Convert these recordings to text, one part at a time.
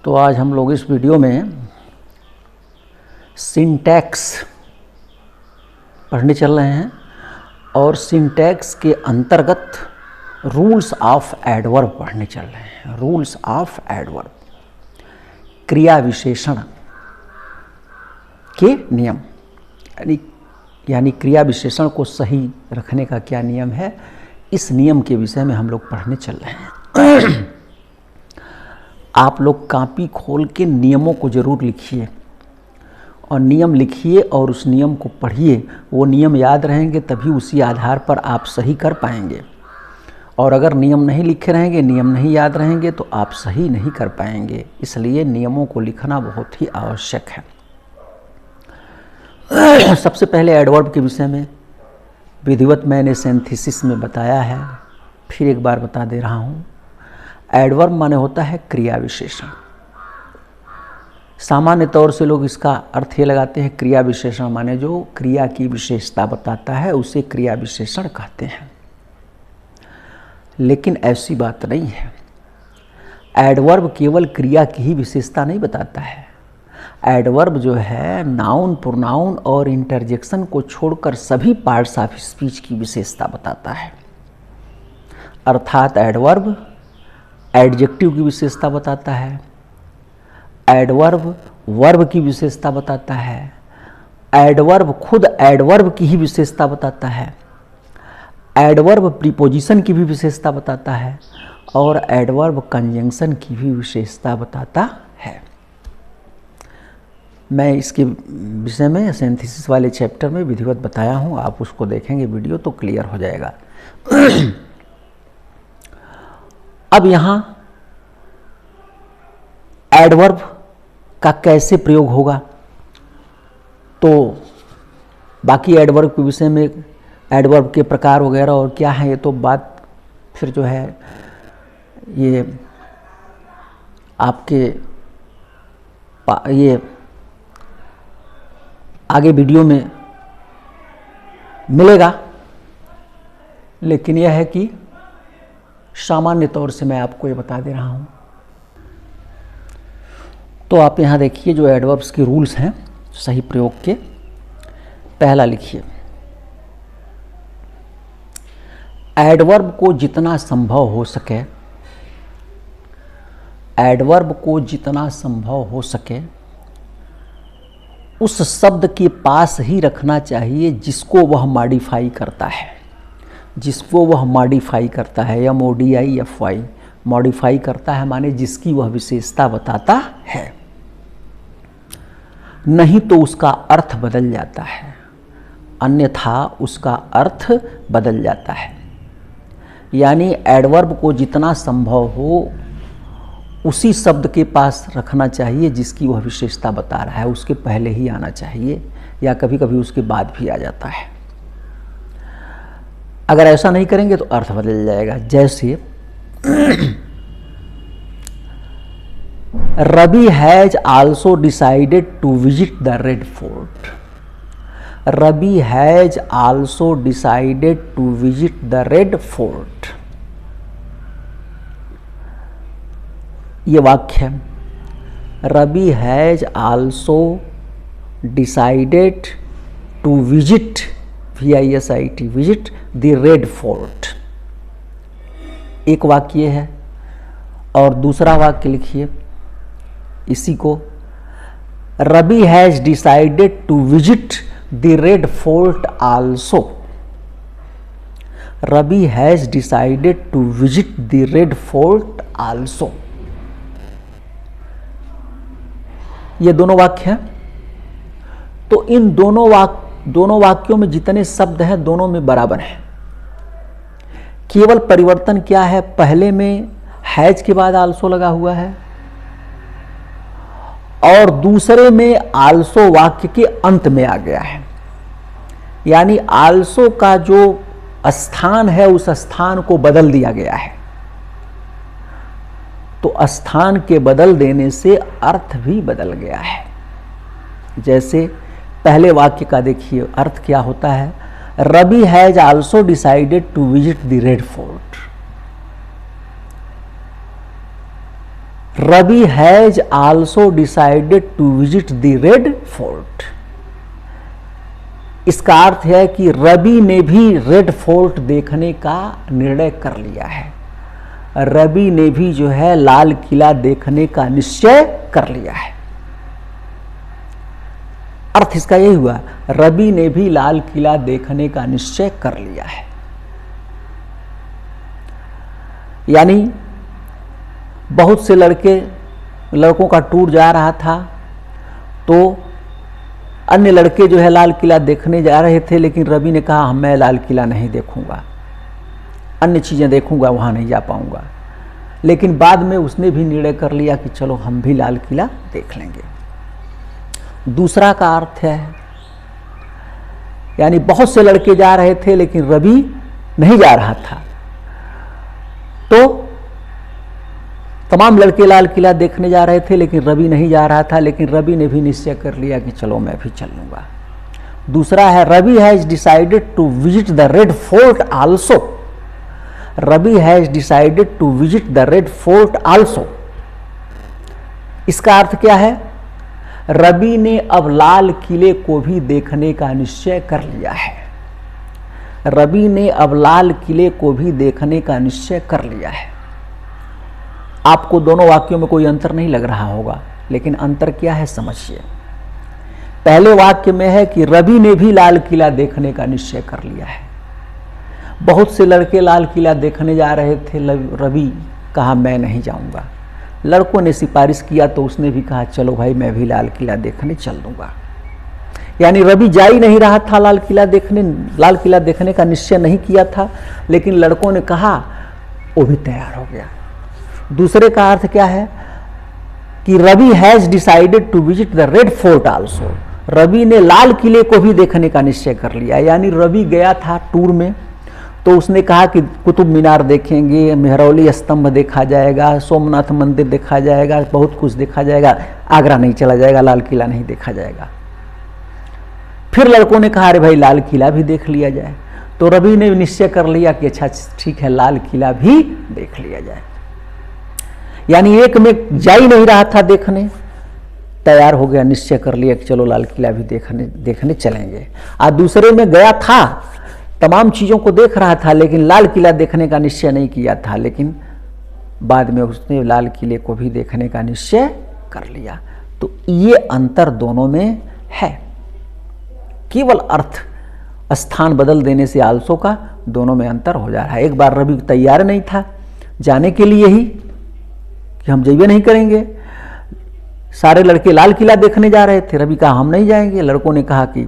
तो आज हम लोग इस वीडियो में सिंटैक्स पढ़ने चल रहे हैं और सिंटैक्स के अंतर्गत रूल्स ऑफ एडवर्ब पढ़ने चल रहे हैं। रूल्स ऑफ एडवर्ब, क्रिया विशेषण के नियम, यानी क्रिया विशेषण को सही रखने का क्या नियम है, इस नियम के विषय में हम लोग पढ़ने चल रहे हैं। आप लोग कॉपी खोल के नियमों को ज़रूर लिखिए और नियम लिखिए और उस नियम को पढ़िए। वो नियम याद रहेंगे तभी उसी आधार पर आप सही कर पाएंगे। और अगर नियम नहीं लिखे रहेंगे, नियम नहीं याद रहेंगे तो आप सही नहीं कर पाएंगे। इसलिए नियमों को लिखना बहुत ही आवश्यक है। सबसे पहले एडवर्ब के विषय में विधिवत मैंने सिंथेसिस में बताया है, फिर एक बार बता दे रहा हूँ। एडवर्ब माने होता है क्रिया विशेषण। सामान्य तौर से लोग इसका अर्थ ये लगाते हैं, क्रिया विशेषण माने जो क्रिया की विशेषता बताता है उसे क्रिया विशेषण कहते हैं। लेकिन ऐसी बात नहीं है। एडवर्ब केवल क्रिया की ही विशेषता नहीं बताता है। एडवर्ब जो है नाउन, प्रोनाउन और इंटरजेक्शन को छोड़कर सभी पार्ट्स ऑफ स्पीच की विशेषता बताता है। अर्थात एडवर्ब एडजेक्टिव की विशेषता बताता है, एडवर्ब वर्ब की विशेषता बताता है, एडवर्ब खुद एडवर्ब की ही विशेषता बताता है, एडवर्ब प्रीपोजिशन की भी विशेषता बताता है और एडवर्ब कंजंक्शन की भी विशेषता बताता है। मैं इसके विषय में सिंथेसिस वाले चैप्टर में विधिवत बताया हूँ, आप उसको देखेंगे वीडियो तो क्लियर हो जाएगा। अब यहाँ एडवर्ब का कैसे प्रयोग होगा, तो बाकी एडवर्ब के विषय में एडवर्ब के प्रकार वगैरह और क्या है ये तो बात फिर जो है ये आपके ये आगे वीडियो में मिलेगा। लेकिन यह है कि सामान्य तौर से मैं आपको ये बता दे रहा हूँ। तो आप यहाँ देखिए जो एडवर्ब्स के रूल्स हैं सही प्रयोग के। पहला लिखिए, एडवर्ब को जितना संभव हो सके, एडवर्ब को जितना संभव हो सके उस शब्द के पास ही रखना चाहिए जिसको वह मॉडिफाई करता है। जिसको वह मॉडिफाई करता है, MODIFY, मॉडिफाई करता है माने जिसकी वह विशेषता बताता है। नहीं तो उसका अर्थ बदल जाता है, अन्यथा उसका अर्थ बदल जाता है। यानी एडवर्ब को जितना संभव हो उसी शब्द के पास रखना चाहिए जिसकी वह विशेषता बता रहा है, उसके पहले ही आना चाहिए या कभी कभी उसके बाद भी आ जाता है। अगर ऐसा नहीं करेंगे तो अर्थ बदल जाएगा। जैसे Ravi has also decided to visit the Red Fort. Ravi has also decided to visit the Red Fort. ये वाक्य है, Ravi has also decided to visit, VISIT, visit the Red Fort. एक वाक्य है। और दूसरा वाक्य लिखिए इसी को, Ravi has decided to visit the Red Fort also. Ravi has decided to visit the Red Fort also. ये दोनों वाक्य हैं। तो इन दोनों वाक्यों में जितने शब्द हैं दोनों में बराबर हैं। केवल परिवर्तन क्या है, पहले में हैज के बाद आल्सो लगा हुआ है और दूसरे में आल्सो वाक्य के अंत में आ गया है। यानी आल्सो का जो स्थान है उस स्थान को बदल दिया गया है। तो स्थान के बदल देने से अर्थ भी बदल गया है। जैसे पहले वाक्य का देखिए अर्थ क्या होता है, Ravi has also decided to visit the Red Fort. Ravi has also decided to visit the Red Fort. इसका अर्थ है कि रवि ने भी रेड फोर्ट देखने का निर्णय कर लिया है। रवि ने भी जो है लाल किला देखने का निश्चय कर लिया है। अर्थ इसका यही हुआ, रवि ने भी लाल किला देखने का निश्चय कर लिया है। यानी बहुत से लड़कों का टूर जा रहा था, तो अन्य लड़के जो है लाल किला देखने जा रहे थे, लेकिन रवि ने कहा मैं लाल किला नहीं देखूंगा, अन्य चीज़ें देखूंगा, वहाँ नहीं जा पाऊंगा। लेकिन बाद में उसने भी निर्णय कर लिया कि चलो हम भी लाल किला देख लेंगे। दूसरा का अर्थ है, यानी बहुत से लड़के जा रहे थे लेकिन रवि नहीं जा रहा था, तो तमाम लड़के लाल किला देखने जा रहे थे लेकिन रवि नहीं जा रहा था, लेकिन रवि ने भी निश्चय कर लिया कि चलो मैं भी चल लूंगा। दूसरा है, Ravi has decided to visit the Red Fort also. Ravi has decided to visit the Red Fort also. इसका अर्थ क्या है? रवि ने अब लाल किले को भी देखने का निश्चय कर लिया है। रवि ने अब लाल किले को भी देखने का निश्चय कर लिया है। आपको दोनों वाक्यों में कोई अंतर नहीं लग रहा होगा, लेकिन अंतर क्या है समझिए। पहले वाक्य में है कि रवि ने भी लाल किला देखने का निश्चय कर लिया है। बहुत से लड़के लाल किला देखने जा रहे थे, रवि कहा मैं नहीं जाऊंगा। लड़कों ने सिफारिश किया तो उसने भी कहा चलो भाई मैं भी लाल किला देखने चल दूंगा। यानी रवि जा ही नहीं रहा था लाल किला देखने का निश्चय नहीं किया था, लेकिन लड़कों ने कहा, वो भी तैयार हो गया। दूसरे का अर्थ क्या है कि Ravi has decided to visit the Red Fort also. Ravi ने लाल किले को भी देखने का निश्चय कर लिया। यानी रवि गया था टूर में, तो उसने कहा कि कुतुब मीनार देखेंगे, मेहरौली स्तंभ देखा जाएगा, सोमनाथ मंदिर देखा जाएगा, बहुत कुछ देखा जाएगा, आगरा नहीं चला जाएगा, लाल किला नहीं देखा जाएगा। फिर लड़कों ने कहा अरे भाई लाल किला भी देख लिया जाए, तो रवि ने निश्चय कर लिया कि अच्छा ठीक है लाल किला भी देख लिया जाए। यानी एक में जा ही नहीं रहा था देखने, तैयार हो गया, निश्चय कर लिया कि चलो लाल किला भी देखने चलेंगे। और दूसरे में गया था, तमाम चीज़ों को देख रहा था, लेकिन लाल किला देखने का निश्चय नहीं किया था, लेकिन बाद में उसने लाल किले को भी देखने का निश्चय कर लिया। तो ये अंतर दोनों में है। केवल अर्थ स्थान बदल देने से आल्सो का दोनों में अंतर हो जा रहा है। एक बार रवि तैयार नहीं था जाने के लिए ही कि हम जइबे नहीं करेंगे, सारे लड़के लाल किला देखने जा रहे थे, रवि कहा हम नहीं जाएंगे। लड़कों ने कहा कि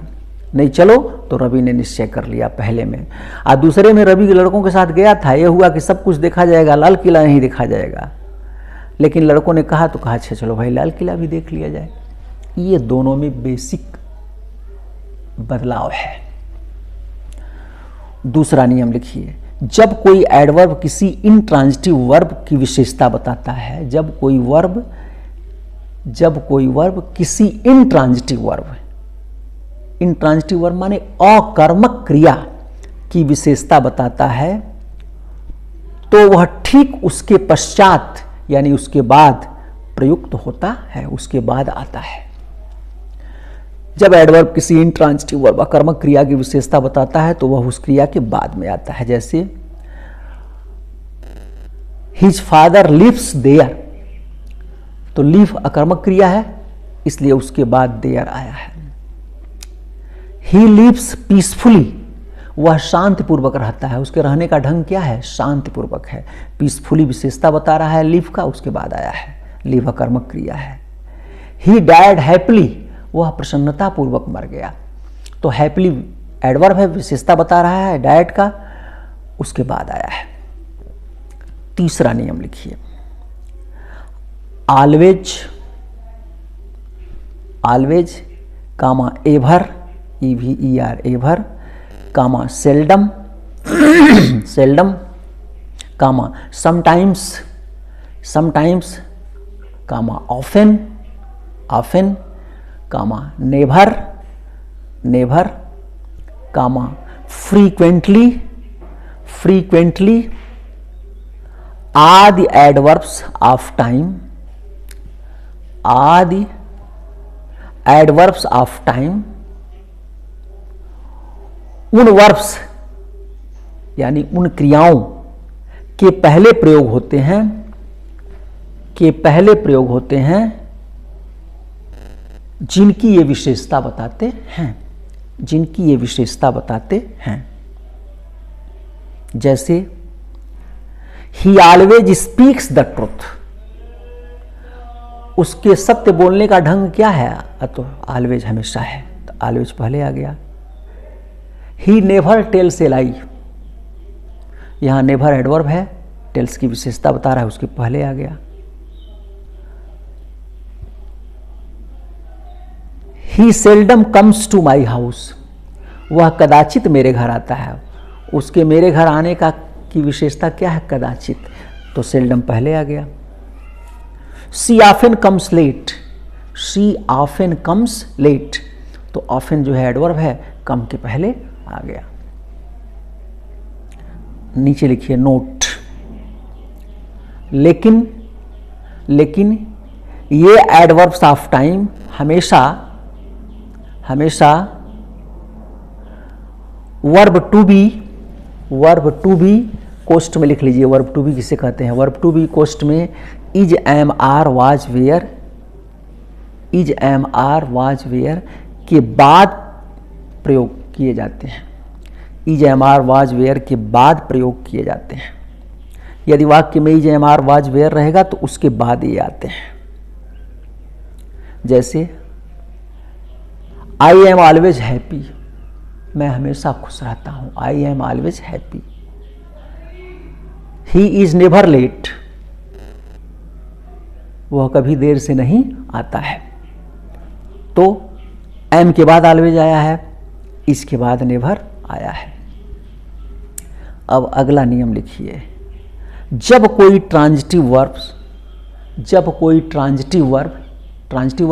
नहीं चलो, तो रवि ने निश्चय कर लिया पहले में। और दूसरे में रवि लड़कों के साथ गया था, यह हुआ कि सब कुछ देखा जाएगा, लाल किला नहीं देखा जाएगा, लेकिन लड़कों ने कहा तो कहा अच्छा चलो भाई लाल किला भी देख लिया जाए। ये दोनों में बेसिक बदलाव है। दूसरा नियम लिखिए, जब कोई एडवर्ब किसी इनट्रांजिटिव वर्ब की विशेषता बताता है, जब कोई वर्ब किसी इनट्रांजिटिव वर्ब माने अकर्मक क्रिया की विशेषता बताता है, तो वह ठीक उसके पश्चात यानी उसके बाद प्रयुक्त होता है, उसके बाद आता है। जब एडवर्ब किसी इनट्रांजिटिव वर्ब अकर्मक क्रिया की विशेषता बताता है तो वह उस क्रिया के बाद में आता है। जैसे हिज फादर लिव्स देयर, तो लिव अकर्मक क्रिया है, इसलिए उसके बाद देयर आया है। ही लिव्स पीसफुली, वह शांतिपूर्वक रहता है, उसके रहने का ढंग क्या है? शांतिपूर्वक है। पीसफुली विशेषता बता रहा है लिव का, उसके बाद आया है, लिव अकर्मक क्रिया है। ही डायड हैप्पीली, वह प्रसन्नता पूर्वक मर गया, तो हैप्पीली एडवर्ब है, विशेषता बता रहा है डायड का, उसके बाद आया है। तीसरा नियम लिखिए, always comma ever, EVER ever, comma seldom comma sometimes comma often comma never comma frequently are the adverbs of time आदि एडवर्ब्स ऑफ टाइम उन वर्ब्स यानी उन क्रियाओं के पहले प्रयोग होते हैं जिनकी ये विशेषता बताते हैं। जैसे ही ऑलवेज स्पीक्स द ट्रुथ, उसके सत्य बोलने का ढंग क्या है? तो ऑलवेज हमेशा है, तो ऑलवेज पहले आ गया। ही नेवर टेल्स ए लाई, यहां नेवर एडवर्ब है, टेल्स की विशेषता बता रहा है, उसके पहले आ गया। He seldom comes to my house, वह कदाचित मेरे घर आता है, उसके मेरे घर आने का की विशेषता क्या है? कदाचित, तो सेल्डम पहले आ गया। She often comes late, she often comes late, तो ऑफन जो है एडवर्ब है, कम के पहले आ गया। नीचे लिखिए नोट, लेकिन ये एडवर्ब्स ऑफ टाइम हमेशा वर्ब टू बी कोस्ट में लिख लीजिए। वर्ब टू बी किसे कहते हैं? वर्ब टू बी कोस्ट में is, am, are, was, were, is, am, are, was, were के बाद प्रयोग किए जाते हैं। Is, am, are, was, were के बाद प्रयोग किए जाते हैं। यदि वाक्य में is, am, are, was, were रहेगा तो उसके बाद ये आते हैं। जैसे आई एम ऑलवेज हैप्पी, मैं हमेशा खुश रहता हूं। I am always happy. He is never late, वह कभी देर से नहीं आता है। तो एम के बाद ऑलवेज आया है, इसके बाद नेवर आया है। अब अगला नियम लिखिए, जब कोई ट्रांजिटिव वर्ब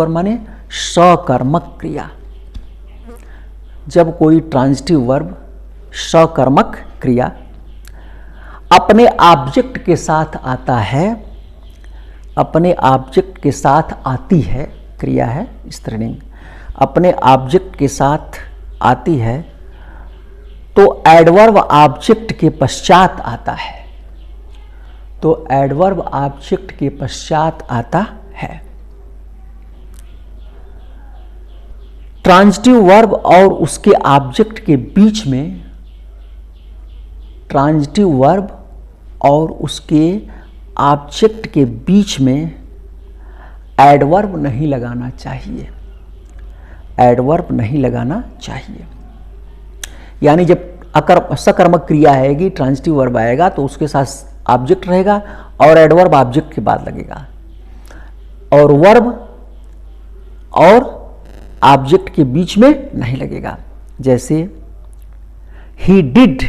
माने सकर्मक क्रिया, जब कोई ट्रांजिटिव वर्ब सकर्मक क्रिया अपने ऑब्जेक्ट के साथ आता है, अपने ऑब्जेक्ट के साथ आती है, क्रिया है स्त्रीलिंग, अपने ऑब्जेक्ट के साथ आती है, तो एडवर्ब ऑब्जेक्ट के पश्चात आता है, तो एडवर्ब ऑब्जेक्ट के पश्चात आता है। ट्रांजिटिव वर्ब और उसके ऑब्जेक्ट के बीच में, ट्रांजिटिव वर्ब और उसके ऑब्जेक्ट के बीच में एडवर्ब नहीं लगाना चाहिए, एडवर्ब नहीं लगाना चाहिए। यानी जब सकर्मक क्रिया आएगी, ट्रांजिटिव वर्ब आएगा, तो उसके साथ ऑब्जेक्ट रहेगा और एडवर्ब ऑब्जेक्ट के बाद लगेगा, और वर्ब और ऑब्जेक्ट के बीच में नहीं लगेगा। जैसे he did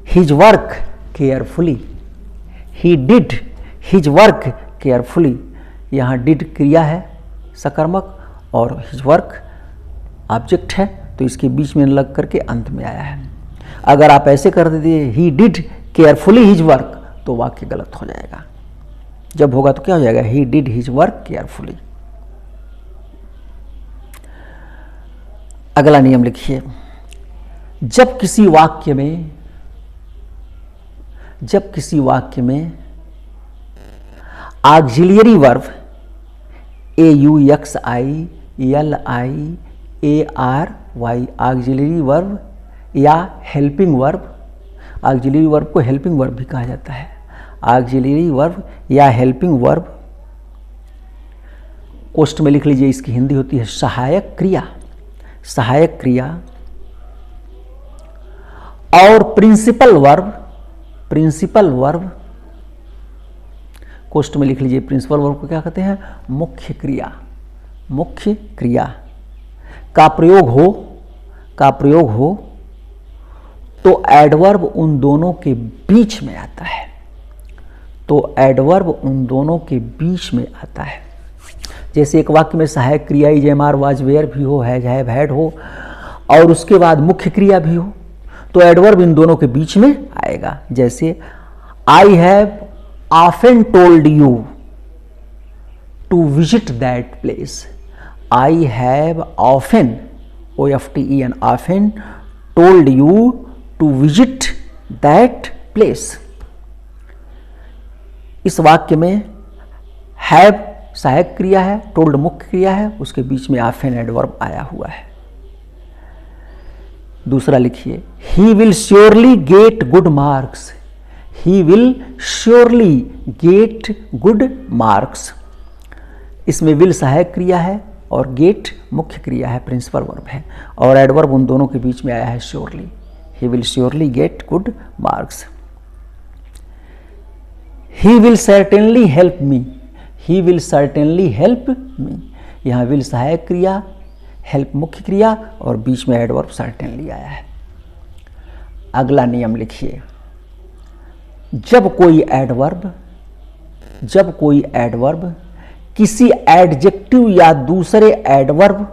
his work carefully, he did his work carefully, यहाँ डिड क्रिया है सकर्मक और हिज वर्क ऑब्जेक्ट है, तो इसके बीच में लग करके अंत में आया है। अगर आप ऐसे कर दीजिए he did carefully his work, तो वाक्य गलत हो जाएगा। जब होगा तो क्या हो जाएगा? He did his work carefully. अगला नियम लिखिए, जब किसी वाक्य में auxiliary verb AUXILIARY, auxiliary verb या हेल्पिंग वर्ब, ऑक्सिलियरी वर्ब को हेल्पिंग वर्ब भी कहा जाता है, ऑक्सिलियरी वर्ब या हेल्पिंग वर्ब, कोष्ठ में लिख लीजिए, इसकी हिंदी होती है सहायक क्रिया, सहायक क्रिया, और प्रिंसिपल वर्ब, कोष्ठ में लिख लीजिए, प्रिंसिपल वर्ब को क्या कहते हैं? मुख्य क्रिया, मुख्य क्रिया का प्रयोग हो तो एडवर्ब उन दोनों के बीच में आता है, तो एडवर्ब उन दोनों के बीच में आता है। जैसे एक वाक्य में सहायक क्रिया is, am, are, was, were भी हो, हैज, हैव, हैड हो, और उसके बाद मुख्य क्रिया भी हो, तो एडवर्ब इन दोनों के बीच में आएगा। जैसे I have often told you, to visit that place. I have often, OFTEN, often told you to visit that place. इस वाक्य में हैव सहायक क्रिया है, टोल्ड मुख्य क्रिया है, उसके बीच में ऑफन एडवर्ब आया हुआ है। दूसरा लिखिए, he will surely get good marks. He will surely get good marks. इसमें विल सहायक क्रिया है और गेट मुख्य क्रिया है, प्रिंसिपल वर्ब है, और एडवर्ब उन दोनों के बीच में आया है surely. He will surely get good marks. He will certainly help me. He will certainly help me. यहाँ विल सहायक क्रिया, हेल्प मुख्य क्रिया और बीच में एडवर्ब सर्टेनली आया है। अगला नियम लिखिए, जब कोई एडवर्ब किसी एडजेक्टिव या दूसरे एडवर्ब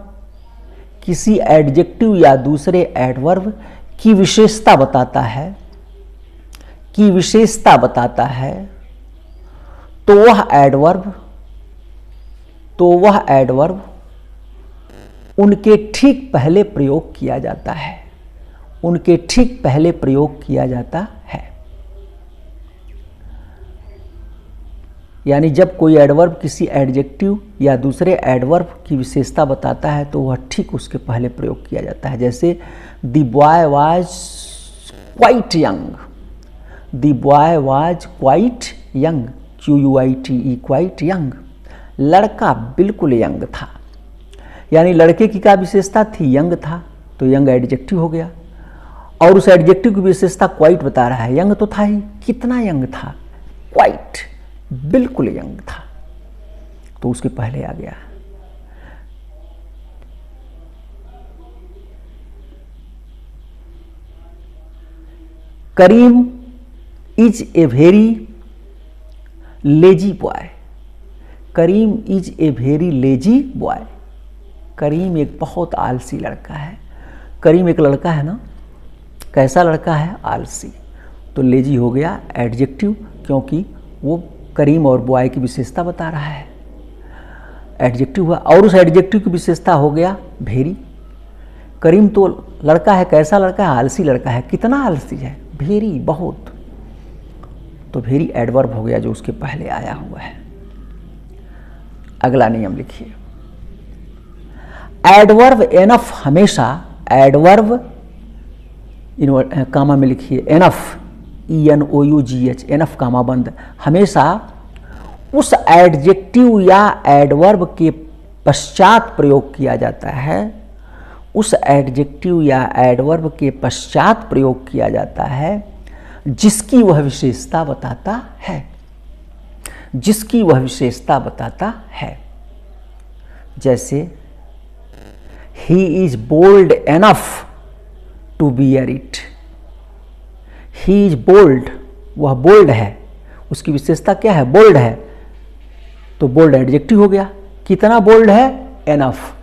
की विशेषता बताता है, तो वह एडवर्ब उनके ठीक पहले प्रयोग किया जाता है। यानी जब कोई एडवर्ब किसी एडजेक्टिव या दूसरे एडवर्ब की विशेषता बताता है तो वह ठीक उसके पहले प्रयोग किया जाता है। जैसे the boy was quite young. The boy was quite young, QUITE, quite young. लड़का बिल्कुल यंग था। यानी लड़के की क्या विशेषता थी? यंग था, तो यंग एडजेक्टिव हो गया। और उस एडजेक्टिव की विशेषता क्वाइट बता रहा है, यंग तो था ही, कितना यंग था? क्वाइट, बिल्कुल यंग था, तो उसके पहले आ गया। Karim is a very lazy boy. Karim is a very lazy boy. Karim एक बहुत आलसी लड़का है। करीम एक लड़का है ना, कैसा लड़का है? आलसी। तो लेजी हो गया एडजेक्टिव, क्योंकि वो करीम और बॉय की विशेषता बता रहा है, एडजेक्टिव हुआ। और उस एडजेक्टिव की विशेषता हो गया वेरी। करीम तो लड़का है, कैसा लड़का है? आलसी लड़का है। कितना आलसी है? वेरी, बहुत। तो वेरी एडवर्ब हो गया जो उसके पहले आया हुआ है। अगला नियम लिखिए, एडवर्ब एनफ हमेशा, एडवर्ब कामा में लिखिए एनफ, ENOUGH, एनफ कामा बंद, हमेशा उस एडजेक्टिव या एडवर्ब के पश्चात प्रयोग किया जाता है। उस एडजेक्टिव या एडवर्ब के पश्चात प्रयोग किया जाता है जिसकी वह विशेषता बताता है। जिसकी वह विशेषता बताता है। जैसे he is bold enough to bear it. He is bold, वह बोल्ड है, उसकी विशेषता क्या है? बोल्ड है, तो बोल्ड एडजेक्टिव हो गया। कितना बोल्ड है? एनफ।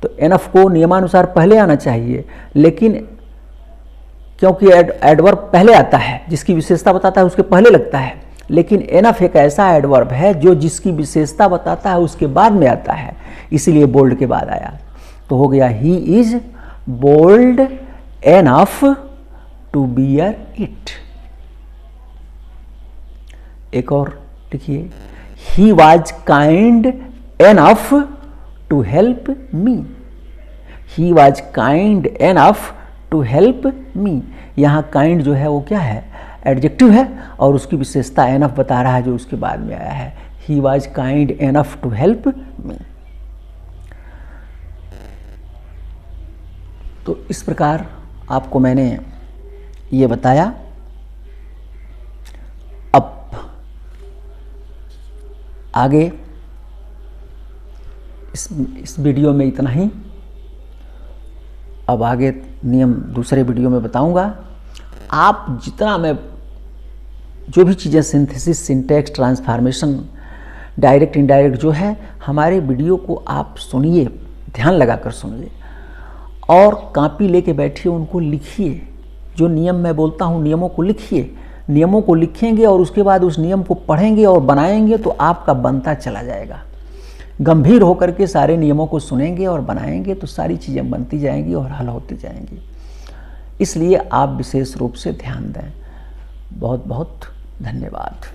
तो एनफ को नियमानुसार पहले आना चाहिए, लेकिन क्योंकि एडवर्ब पहले आता है, जिसकी विशेषता बताता है उसके पहले लगता है, लेकिन एनफ एक ऐसा एडवर्ब है जो जिसकी विशेषता बताता है उसके बाद में आता है, इसीलिए बोल्ड के बाद आया। तो हो गया he is bold enough to bear it. एक और लिखिए, he was kind enough to help me. He was kind enough to help me. यहाँ काइंड जो है वो क्या है? एडजेक्टिव है, और उसकी विशेषता एनफ बता रहा है जो उसके बाद में आया है। He was kind enough to help me. तो इस प्रकार आपको मैंने ये बताया। अब आगे इस वीडियो में इतना ही। अब आगे नियम दूसरे वीडियो में बताऊंगा। आप जितना मैं जो भी चीज़ें synthesis, syntax, transformation, direct indirect जो है, हमारे वीडियो को आप सुनिए, ध्यान लगाकर सुनिए और कॉपी लेके बैठिए, उनको लिखिए। जो नियम मैं बोलता हूँ नियमों को लिखिए। नियमों को लिखेंगे और उसके बाद उस नियम को पढ़ेंगे और बनाएंगे तो आपका बनता चला जाएगा। गंभीर होकर के सारे नियमों को सुनेंगे और बनाएंगे तो सारी चीज़ें बनती जाएंगी और हल होती जाएंगी। इसलिए आप विशेष रूप से ध्यान दें। बहुत बहुत धन्यवाद।